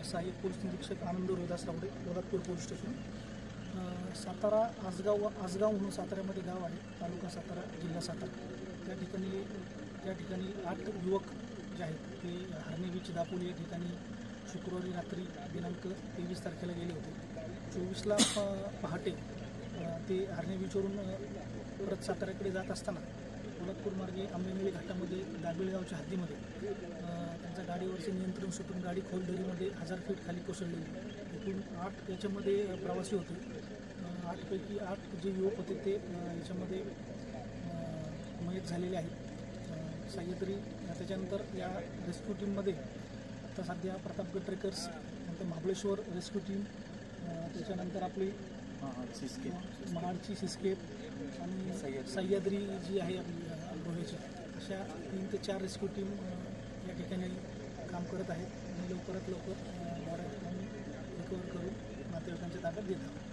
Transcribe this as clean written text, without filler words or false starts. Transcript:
सहाय्यक पोलीस निरीक्षक आनंद Rohidas Rowdy, Poladpur police station, Satara Assagao म्हणून साताऱ्यामध्ये गाव आहे, तालुका सातारा, जिल्हा सातारा. त्या ठिकाणी 8 युवक जे आहेत ते हरणे बीच दापोली या ठिकाणी शुक्रवारी रात्री दिनांक 23 तारखेला गेले होते. 24ला पहाटे ते हरणे बीचवरून परत साताऱ्याकडे जात असताना पोलादपूर मार्गे आंबेनळी घाटामध्ये दाबिळगावच्या हद्दीमध्ये त्यांच्या गाडीवरचे नियंत्रण सुटून गाडी खोल दरीमध्ये 1000 फीट खाली कोसळलेली. एकूण 8 याच्यामध्ये प्रवासी होते. 8 पैकी 8 जे युवक होते ते याच्यामध्ये मयत झालेले आहेत. सह्याद्री त्याच्यानंतर या रेस्क्यू टीममध्ये आता सध्या प्रतापगड ट्रेकर्स, नंतर महाबळेश्वर रेस्क्यू टीम, त्याच्यानंतर आपली महाडची सिस्केप आणि सह्याद्री जी आहे आपली गोव्याची, अशा 3 ते 4 रेस्क्यू टीम या ठिकाणी काम करत आहेत आणि लवकरात लवकर रिकवर करून नातेवाईकांच्या ताब्यात देत आहोत.